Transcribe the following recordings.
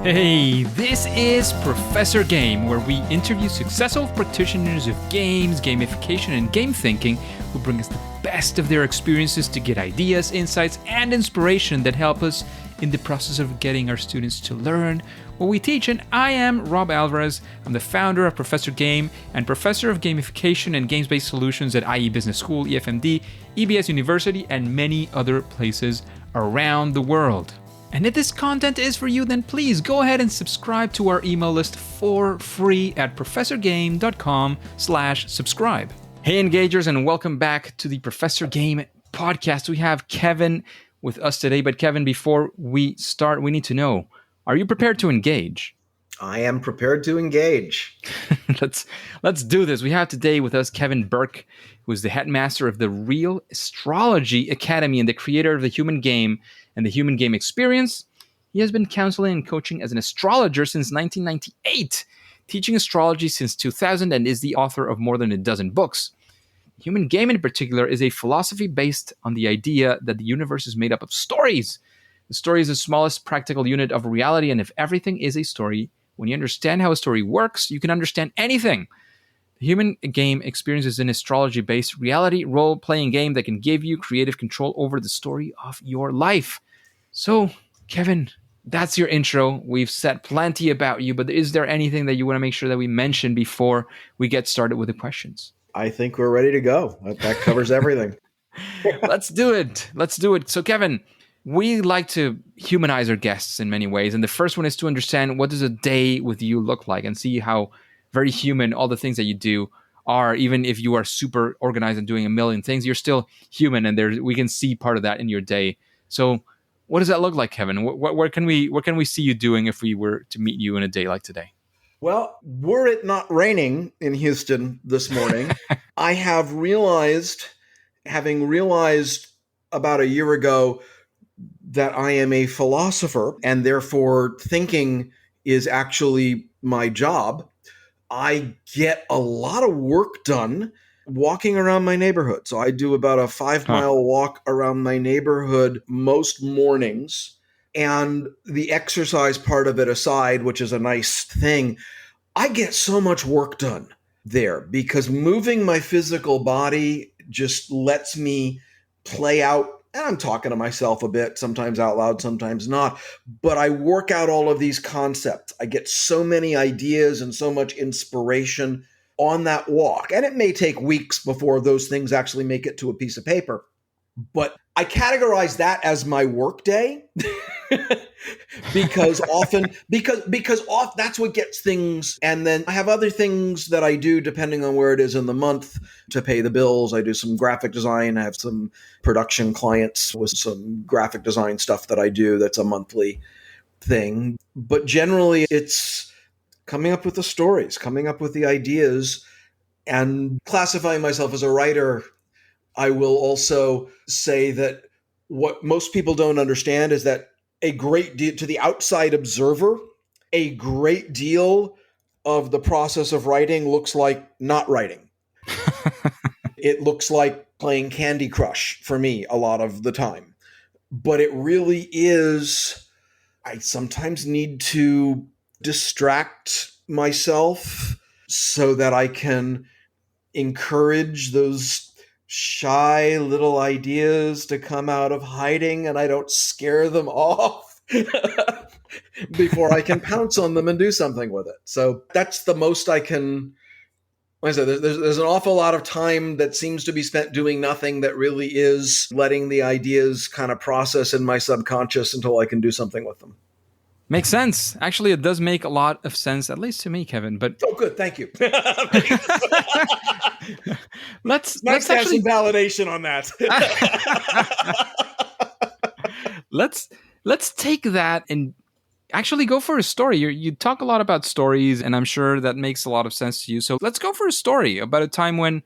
Hey, this is Professor Game, where we interview successful practitioners of games, gamification, and game thinking who bring us the best of their experiences to get ideas, insights, and inspiration that help us in the process of getting our students to learn what we teach. And I am Rob Alvarez. I'm the founder of Professor Game and professor of gamification and games-based solutions at IE Business School, EFMD, EBS University, and many other places around the world. And if this content is for you, then please go ahead and subscribe to our email list for free at professorgame.com/subscribe. Hey, engagers, and welcome back to the Professor Game podcast. We have Kevin with us today. But Kevin, before we start, we need to know, are you prepared to engage? I am prepared to engage. Let's do this. We have today with us Kevin Burk, who is the headmaster of the Real Astrology Academy and the creator of the Human Game and the Human Game Experience. He has been counseling and coaching as an astrologer since 1998, teaching astrology since 2000, and is the author of more than a dozen books. Human Game in particular is a philosophy based on the idea that the universe is made up of stories. The story is the smallest practical unit of reality, and if everything is a story, when you understand how a story works, you can understand anything. The Human Game Experience is an astrology-based reality role-playing game that can give you creative control over the story of your life. So, Kevin, that's your intro. We've said plenty about you, but is there anything that you want to make sure that we mention before we get started with the questions? I think we're ready to go. That covers everything. Let's do it. So, Kevin, we like to humanize our guests in many ways. And the first one is to understand, what does a day with you look like, and see how very human all the things that you do are. Even if you are super organized and doing a million things, you're still human, and we can see part of that in your day. So what does that look like, Kevin? What can we see you doing if we were to meet you in a day like today? Well, were it not raining in Houston this morning, I have realized, having realized about a year ago, that I am a philosopher, and therefore thinking is actually my job. I get a lot of work done walking around my neighborhood. So I do about a 5-mile walk around my neighborhood most mornings. And the exercise part of it aside, which is a nice thing, I get so much work done there because moving my physical body just lets me play out. And I'm talking to myself a bit, sometimes out loud, sometimes not. But I work out all of these concepts. I get so many ideas and so much inspiration on that walk. And it may take weeks before those things actually make it to a piece of paper. But I categorize that as my work day because that's what gets things. And then I have other things that I do depending on where it is in the month to pay the bills. I do some graphic design. I have some production clients with some graphic design stuff that I do. That's a monthly thing. But generally it's coming up with the stories, coming up with the ideas, and classifying myself as a writer. I will also say that what most people don't understand is that a great deal, to the outside observer, a great deal of the process of writing looks like not writing. It looks like playing Candy Crush for me a lot of the time. But it really is, I sometimes need to distract myself so that I can encourage those shy little ideas to come out of hiding, and I don't scare them off before I can pounce on them and do something with it. So that's the most I can. Like I said, there's an awful lot of time that seems to be spent doing nothing that really is letting the ideas kind of process in my subconscious until I can do something with them. Makes sense. Actually, it does make a lot of sense, at least to me, Kevin. But oh, good, thank you. let's have some validation on that. let's take that and actually go for a story. You talk a lot about stories, and I'm sure that makes a lot of sense to you. So let's go for a story about a time when,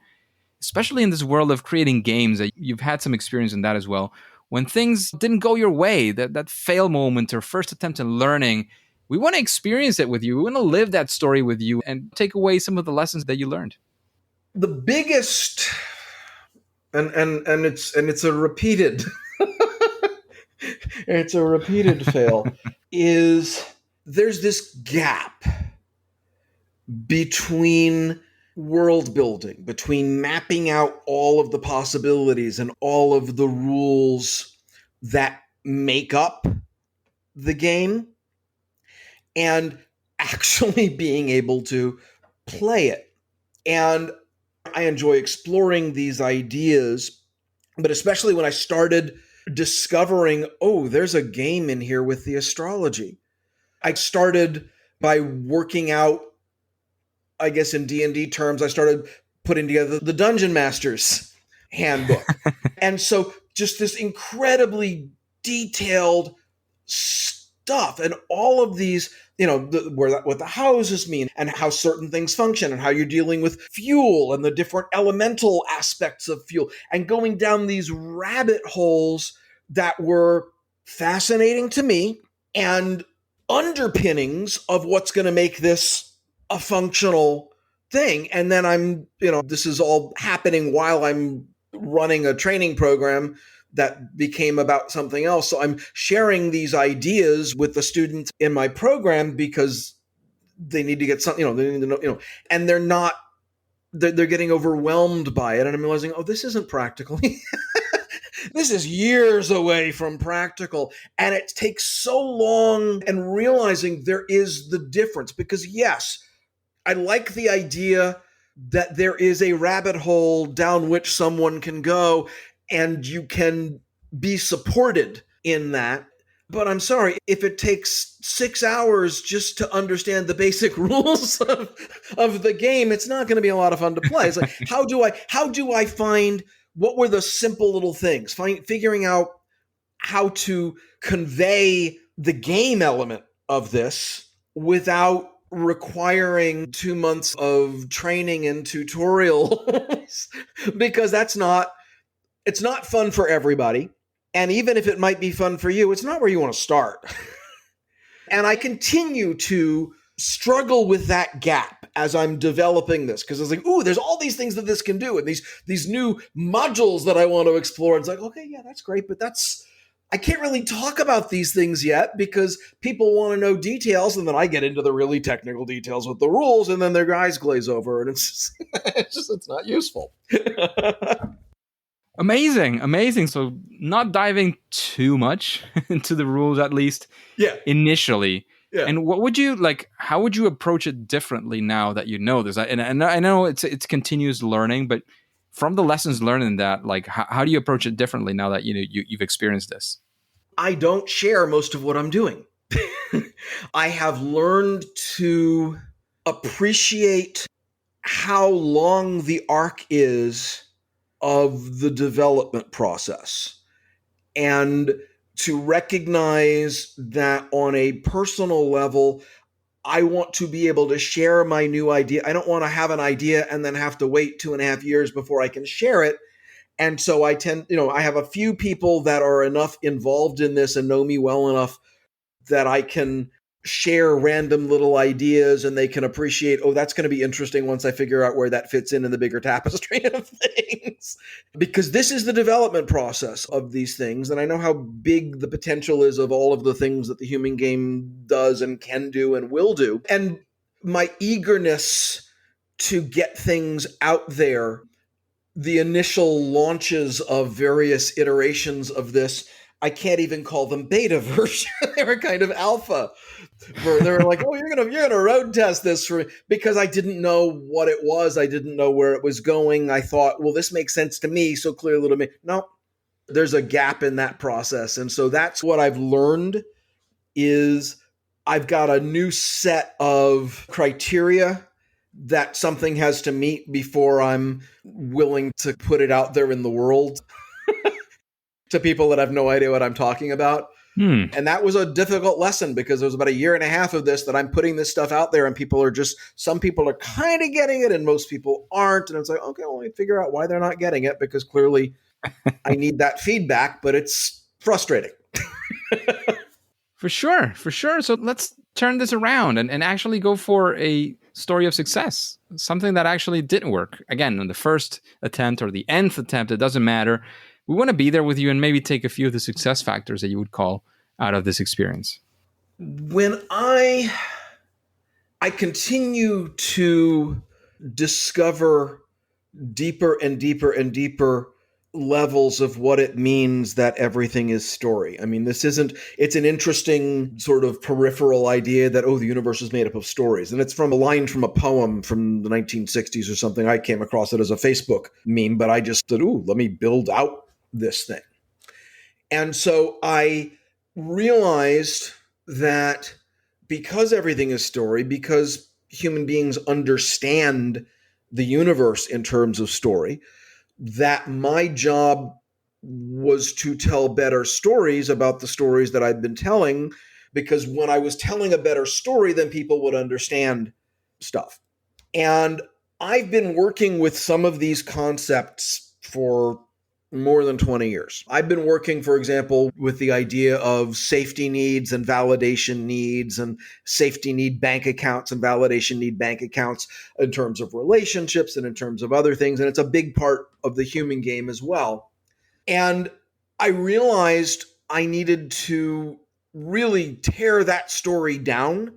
especially in this world of creating games, that you've had some experience in that as well, when things didn't go your way, that fail moment or first attempt in learning. We want to experience it with you. We want to live that story with you and take away some of the lessons that you learned. The biggest, and it's a repeated, it's a repeated fail, is there's this gap between world building, between mapping out all of the possibilities and all of the rules that make up the game, and actually being able to play it. And I enjoy exploring these ideas, but especially when I started discovering, oh, there's a game in here with the astrology. I started by working out, I guess in D&D terms, I started putting together the Dungeon Master's Handbook. And so just this incredibly detailed stuff and all of these, what the houses mean and how certain things function and how you're dealing with fuel and the different elemental aspects of fuel, and going down these rabbit holes that were fascinating to me and underpinnings of what's going to make this a functional thing. And then this is all happening while I'm running a training program that became about something else. So I'm sharing these ideas with the students in my program because they need to get something, they need to know, and they're getting overwhelmed by it. And I'm realizing, oh, this isn't practical. This is years away from practical. And it takes so long, and realizing there is the difference, because yes, I like the idea that there is a rabbit hole down which someone can go and you can be supported in that. But I'm sorry, if it takes 6 hours just to understand the basic rules of the game, it's not going to be a lot of fun to play. It's like, how do I find what were the simple little things? Figuring out how to convey the game element of this without requiring 2 months of training and tutorials, because it's not fun for everybody. And even if it might be fun for you, it's not where you want to start. And I continue to struggle with that gap as I'm developing this, because I was like, ooh, there's all these things that this can do, and these new modules that I want to explore. It's like, okay, yeah, that's great, but I can't really talk about these things yet because people want to know details, and then I get into the really technical details with the rules, and then their eyes glaze over, and it's not useful. Amazing. So not diving too much into the rules, at least initially. Yeah. And what would you how would you approach it differently now that you know this? And I know it's continuous learning, but from the lessons learned in that, how do you approach it differently now that you've experienced this? I don't share most of what I'm doing. I have learned to appreciate how long the arc is of the development process, and to recognize that on a personal level, I want to be able to share my new idea. I don't want to have an idea and then have to wait 2.5 years before I can share it. And so I have a few people that are enough involved in this and know me well enough that I can share random little ideas, and they can appreciate, oh, that's going to be interesting once I figure out where that fits in the bigger tapestry of things. Because this is the development process of these things, and I know how big the potential is of all of the things that the human game does and can do and will do. And my eagerness to get things out there, the initial launches of various iterations of this, I can't even call them beta version. They were kind of alpha. They were like, oh, you're gonna road test this for me, because I didn't know what it was. I didn't know where it was going. I thought, well, this makes sense to me, so clearly to me. No, there's a gap in that process. And so that's what I've learned, is I've got a new set of criteria that something has to meet before I'm willing to put it out there in the world to people that have no idea what I'm talking about. And that was a difficult lesson, because there was about 1.5 years of this that I'm putting this stuff out there, and some people are kind of getting it and most people aren't. And it's like, okay, well, let me figure out why they're not getting it, because clearly I need that feedback, but it's frustrating. For sure. So let's turn this around and actually go for a story of success, something that actually didn't work. Again, on the first attempt or the nth attempt, it doesn't matter. We want to be there with you and maybe take a few of the success factors that you would call out of this experience. When I continue to discover deeper and deeper and deeper levels of what it means that everything is story. I mean, it's an interesting sort of peripheral idea that, oh, the universe is made up of stories. And it's from a line from a poem from the 1960s or something. I came across it as a Facebook meme, but I just said, ooh, let me build out this thing. And so I realized that because everything is story, because human beings understand the universe in terms of story, that my job was to tell better stories about the stories that I'd been telling, because when I was telling a better story, then people would understand stuff. And I've been working with some of these concepts for more than 20 years. I've been working, for example, with the idea of safety needs and validation needs, and safety need bank accounts and validation need bank accounts in terms of relationships and in terms of other things. And it's a big part of the human game as well. And I realized I needed to really tear that story down,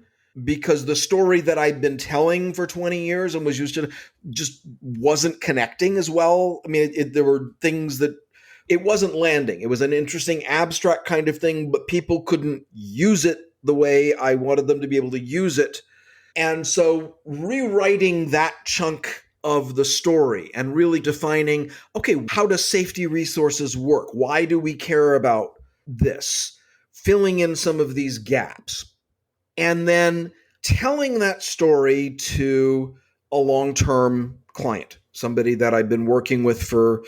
because the story that I'd been telling for 20 years and was used to just wasn't connecting as well. I mean, there were things that it wasn't landing. It was an interesting abstract kind of thing, but people couldn't use it the way I wanted them to be able to use it. And so rewriting that chunk of the story and really defining, okay, how does safety resources work? Why do we care about this? Filling in some of these gaps. And then telling that story to a long-term client, somebody that I've been working with for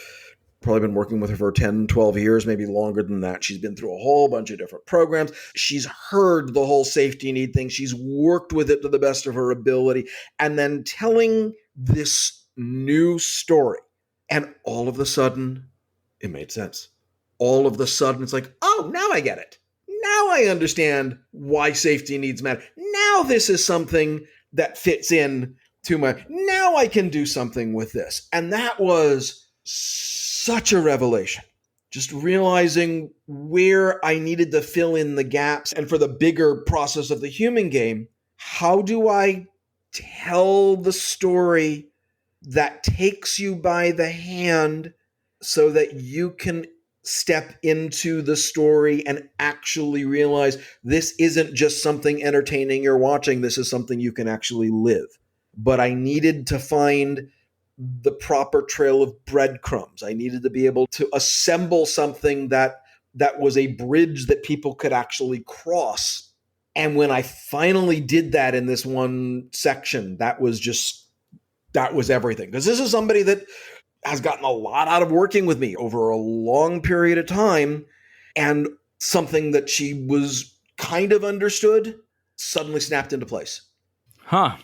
probably been working with her for 10, 12 years, maybe longer than that. She's been through a whole bunch of different programs. She's heard the whole safety need thing. She's worked with it to the best of her ability. And then telling this new story. And all of a sudden, it made sense. All of a sudden, it's like, oh, now I get it. Now I understand why safety needs matter. Now this is something that fits in to my, now I can do something with this. And that was such a revelation. Just realizing where I needed to fill in the gaps. And for the bigger process of the human game, how do I tell the story that takes you by the hand so that you can step into the story and actually realize this isn't just something entertaining you're watching, this is something you can actually live. But I needed to find the proper trail of breadcrumbs. I needed to be able to assemble something that was a bridge that people could actually cross. And when I finally did that in this one section, that was everything. Because this is somebody that has gotten a lot out of working with me over a long period of time, and something that she was kind of understood suddenly snapped into place. Huh.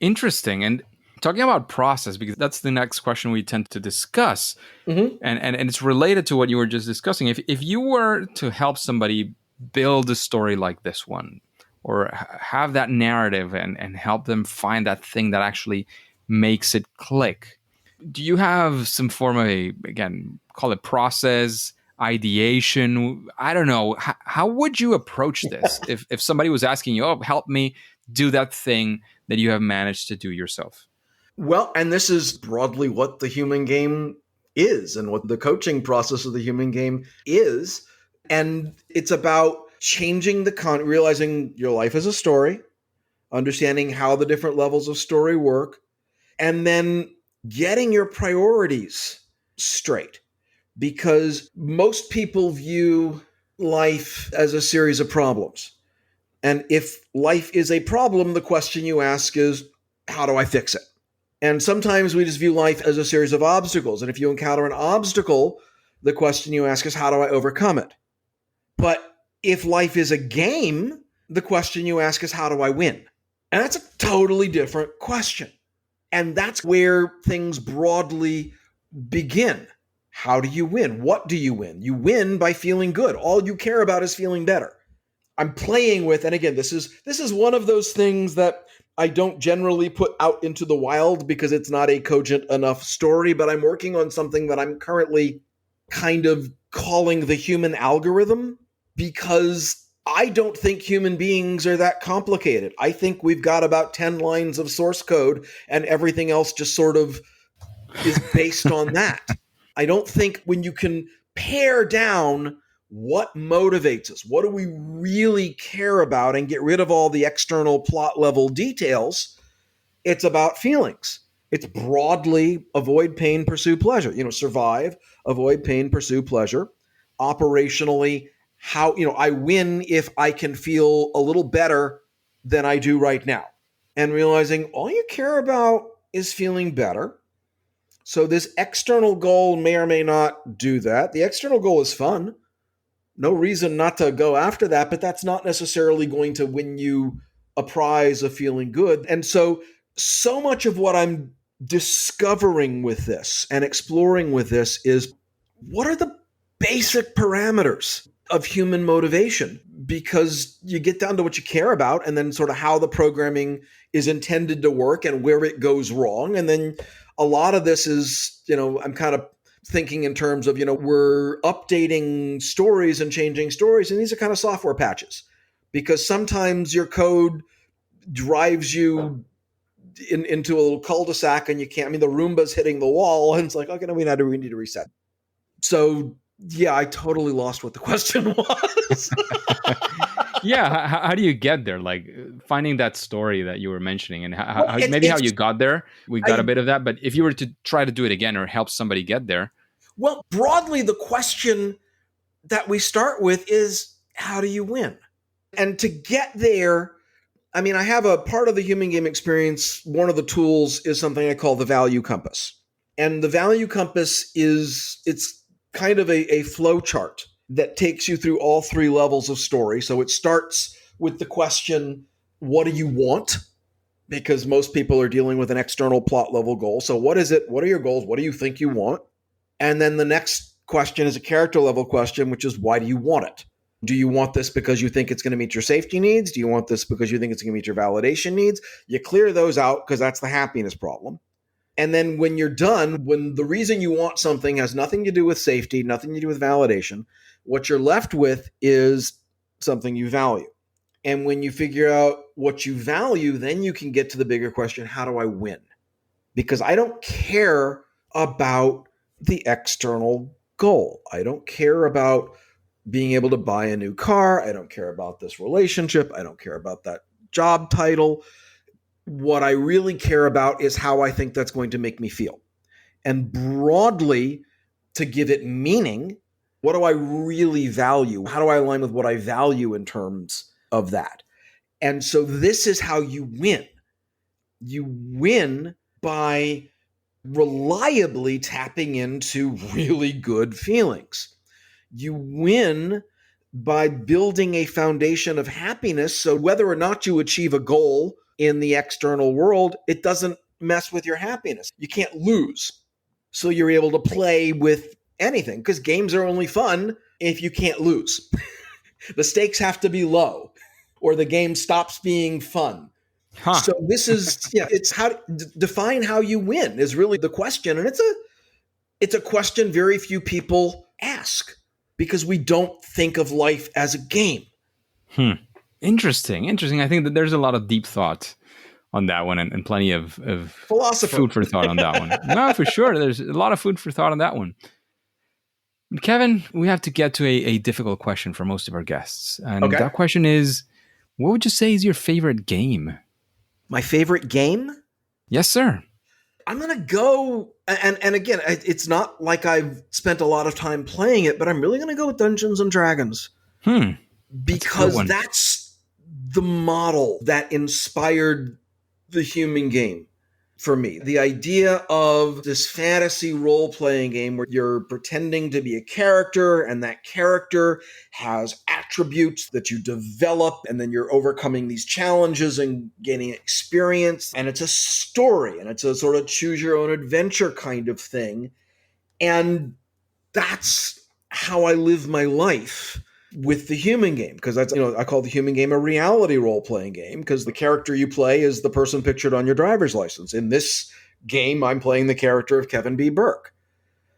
Interesting. And talking about process, because that's the next question we tend to discuss. Mm-hmm. And it's related to what you were just discussing. If you were to help somebody build a story like this one, or have that narrative and help them find that thing that actually makes it click, do you have some form of again, call it process, ideation? I don't know. How would you approach this if somebody was asking you, oh, help me do that thing that you have managed to do yourself? Well, and this is broadly what the human game is and what the coaching process of the human game is. And it's about changing realizing your life is a story, understanding how the different levels of story work, and then getting your priorities straight. Because most people view life as a series of problems. And if life is a problem, the question you ask is, how do I fix it? And sometimes we just view life as a series of obstacles. And if you encounter an obstacle, the question you ask is, how do I overcome it? But if life is a game, the question you ask is, how do I win? And that's a totally different question. And that's where things broadly begin. How do you win? What do you win? You win by feeling good. All you care about is feeling better. I'm playing with, and again, this is one of those things that I don't generally put out into the wild because it's not a cogent enough story, but I'm working on something that I'm currently kind of calling the human algorithm, because I don't think human beings are that complicated. I think we've got about 10 lines of source code and everything else just sort of is based on that. I don't think when you can pare down what motivates us, what do we really care about, and get rid of all the external plot level details, it's about feelings. It's broadly avoid pain, pursue pleasure. Survive, avoid pain, pursue pleasure. Operationally, how, I win if I can feel a little better than I do right now. And realizing all you care about is feeling better. So this external goal may or may not do that. The external goal is fun. No reason not to go after that, but that's not necessarily going to win you a prize of feeling good. And so much of what I'm discovering with this and exploring with this is, what are the basic parameters of human motivation? Because you get down to what you care about, and then sort of how the programming is intended to work and where it goes wrong. And then a lot of this is, I'm kind of thinking in terms of, we're updating stories and changing stories, and these are kind of software patches, because sometimes your code drives you into a little cul-de-sac and you can't, the Roomba's hitting the wall, and it's like, okay, no, we need to reset. So yeah, I totally lost what the question was. Yeah, how do you get there? Like finding that story that you were mentioning, and how how you got there. We got a bit of that, but if you were to try to do it again or help somebody get there. Well, broadly, the question that we start with is, how do you win? And to get there, I have a part of the human game experience. One of the tools is something I call the value compass. And the value compass it's kind of a flow chart that takes you through all three levels of story. So it starts with the question, what do you want? Because most people are dealing with an external plot level goal. So what is it? What are your goals? What do you think you want? And then the next question is a character level question, which is, why do you want it? Do you want this because you think it's going to meet your safety needs? Do you want this because you think it's going to meet your validation needs? You clear those out because that's the happiness problem. And then when you're done, when the reason you want something has nothing to do with safety, nothing to do with validation, what you're left with is something you value. And when you figure out what you value, then you can get to the bigger question, how do I win? Because I don't care about the external goal. I don't care about being able to buy a new car. I don't care about this relationship. I don't care about that job title. What I really care about is how I think that's going to make me feel. And broadly, to give it meaning, what do I really value? How do I align with what I value in terms of that? And so this is how you win. You win by reliably tapping into really good feelings. You win by building a foundation of happiness. So whether or not you achieve a goal in the external world, it doesn't mess with your happiness. You can't lose. So you're able to play with anything, because games are only fun if you can't lose. The stakes have to be low or the game stops being fun. Huh. So this is, it's how to define how you win is really the question. And it's a question very few people ask, because we don't think of life as a game. Interesting. I think that there's a lot of deep thought on that one, and plenty of philosopher food for thought on that one. No, for sure. There's a lot of food for thought on that one. Kevin, we have to get to a difficult question for most of our guests. And that question is, what would you say is your favorite game? My favorite game? Yes, sir. I'm going to go, and again, it's not like I've spent a lot of time playing it, but I'm really going to go with Dungeons and Dragons. Because that's the model that inspired the human game for me. The idea of this fantasy role-playing game where you're pretending to be a character, and that character has attributes that you develop, and then you're overcoming these challenges and gaining experience. And it's a story, and it's a sort of choose-your-own-adventure kind of thing. And that's how I live my life with the human game, because that's, I call the human game a reality role-playing game, because the character you play is the person pictured on your driver's license. In this game, I'm playing the character of Kevin B. Burk.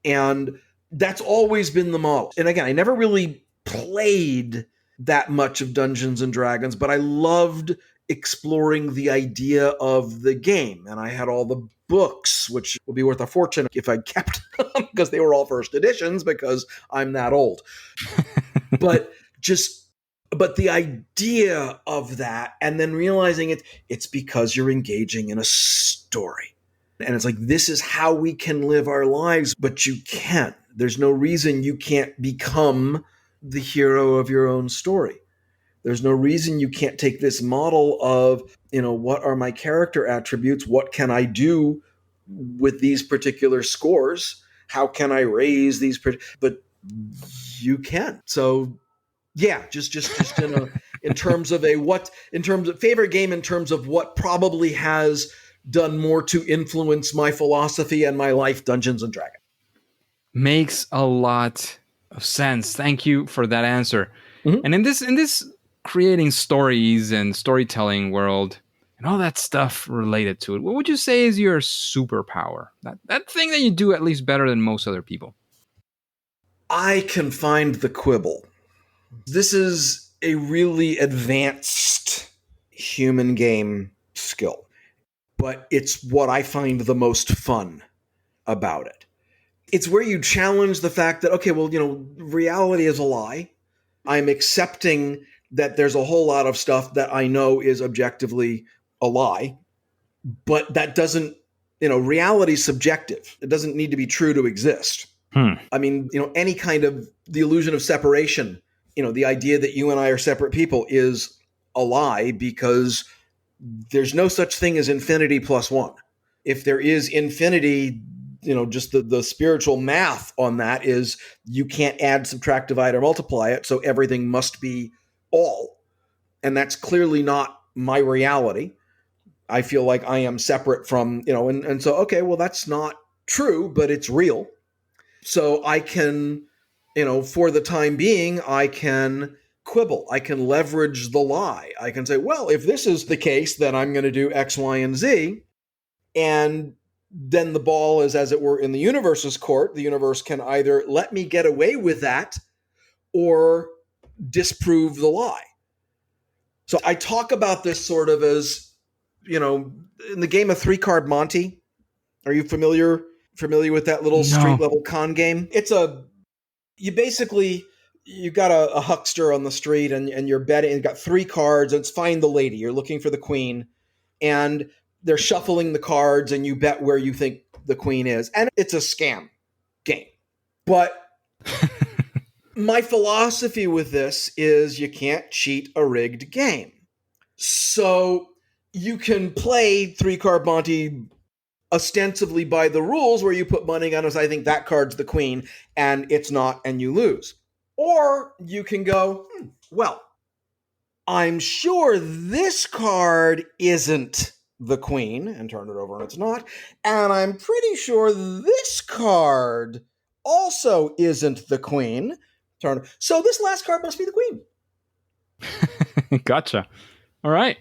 And that's always been the model. And again, I never really played that much of Dungeons and Dragons, but I loved exploring the idea of the game. And I had all the books, which would be worth a fortune if I kept them because they were all first editions because I'm that old. But the idea of that, and then realizing it's because you're engaging in a story. And it's like, this is how we can live our lives, but you can't. There's no reason you can't become the hero of your own story. There's no reason you can't take this model of, what are my character attributes? What can I do with these particular scores? How can I raise these? But you can. So yeah, just in terms of favorite game, in terms of what probably has done more to influence my philosophy and my life, Dungeons and Dragons. Makes a lot of sense. Thank you for that answer. Mm-hmm. And in this creating stories and storytelling world and all that stuff related to it, what would you say is your superpower? That thing that you do at least better than most other people? I can find the quibble. This is a really advanced human game skill, but it's what I find the most fun about it. It's where you challenge the fact that, okay, well, reality is a lie. I'm accepting that there's a whole lot of stuff that I know is objectively a lie, but that doesn't, reality's subjective. It doesn't need to be true to exist. I mean, any kind of the illusion of separation, the idea that you and I are separate people is a lie because there's no such thing as infinity plus one. If there is infinity, just the spiritual math on that is you can't add, subtract, divide, or multiply it. So everything must be all. And that's clearly not my reality. I feel like I am separate from, and so, okay, well, that's not true, but it's real. So I can, for the time being, I can quibble. I can leverage the lie. I can say, well, if this is the case, then I'm going to do X, Y, and Z. And then the ball is, as it were, in the universe's court. The universe can either let me get away with that or disprove the lie. So I talk about this sort of as, in the game of 3-card Monte. Are you familiar with that little street level con game? You got a huckster on the street and you're betting, and got 3 cards, and it's find the lady. You're looking for the queen, and they're shuffling the cards, and you bet where you think the queen is. And it's a scam game. But my philosophy with this is you can't cheat a rigged game. So you can play 3-card Monte ostensibly by the rules, where you put money on us, I think that card's the queen, and it's not, and you lose. Or you can go, well, I'm sure this card isn't the queen, and turn it over and it's not, and I'm pretty sure this card also isn't the queen. So this last card must be the queen. Gotcha. All right.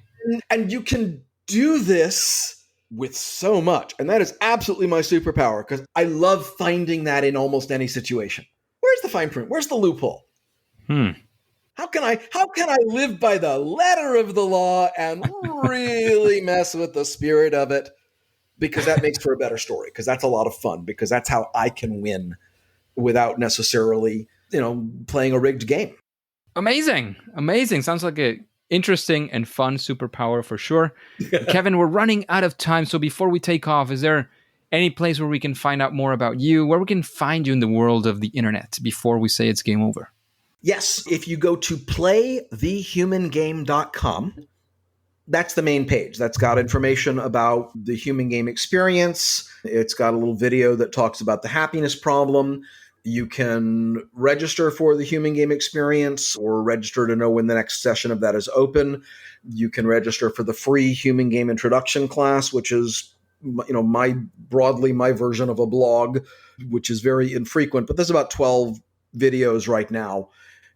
And you can do this with so much. And that is absolutely my superpower, because I love finding that in almost any situation. Where's the fine print? Where's the loophole? How can I live by the letter of the law and really mess with the spirit of it? Because that makes for a better story, because that's a lot of fun, because that's how I can win without necessarily, playing a rigged game. Amazing. Sounds like a interesting and fun superpower for sure. Kevin, we're running out of time. So before we take off, is there any place where we can find out more about you, where we can find you in the world of the internet before we say it's game over? Yes. If you go to playthehumangame.com, that's the main page. That's got information about the human game experience. It's got a little video that talks about the happiness problem. You can register for the human game experience, or register to know when the next session of that is open. You can register for the free human game introduction class, which is, my version of a blog, which is very infrequent, but there's about 12 videos right now.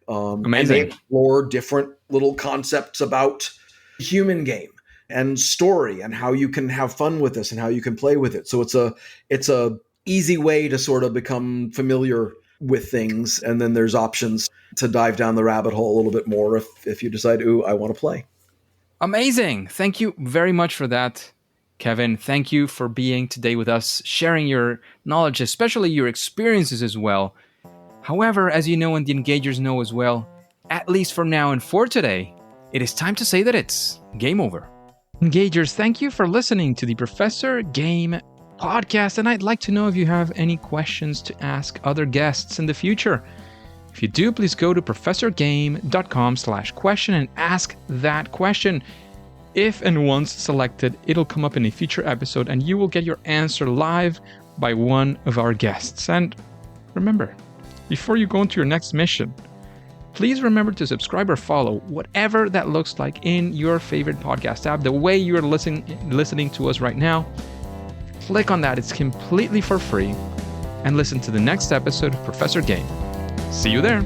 Amazing. And they explore different little concepts about human game and story, and how you can have fun with this and how you can play with it. So it's a easy way to sort of become familiar with things. And then there's options to dive down the rabbit hole a little bit more if you decide, ooh, I want to play. Amazing. Thank you very much for that, Kevin. Thank you for being today with us, sharing your knowledge, especially your experiences as well. However, as you know and the engagers know as well, at least for now and for today, it is time to say that it's game over. Engagers, thank you for listening to the Professor Game podcast, and I'd like to know if you have any questions to ask other guests in the future. If you do, please go to professorgame.com/question and ask that question. If and once selected, it'll come up in a future episode and you will get your answer live by one of our guests. And remember, before you go into your next mission, please remember to subscribe or follow, whatever that looks like in your favorite podcast app, the way you're listening to us right now. Click on that, it's completely for free, and listen to the next episode of Professor Game. See you there.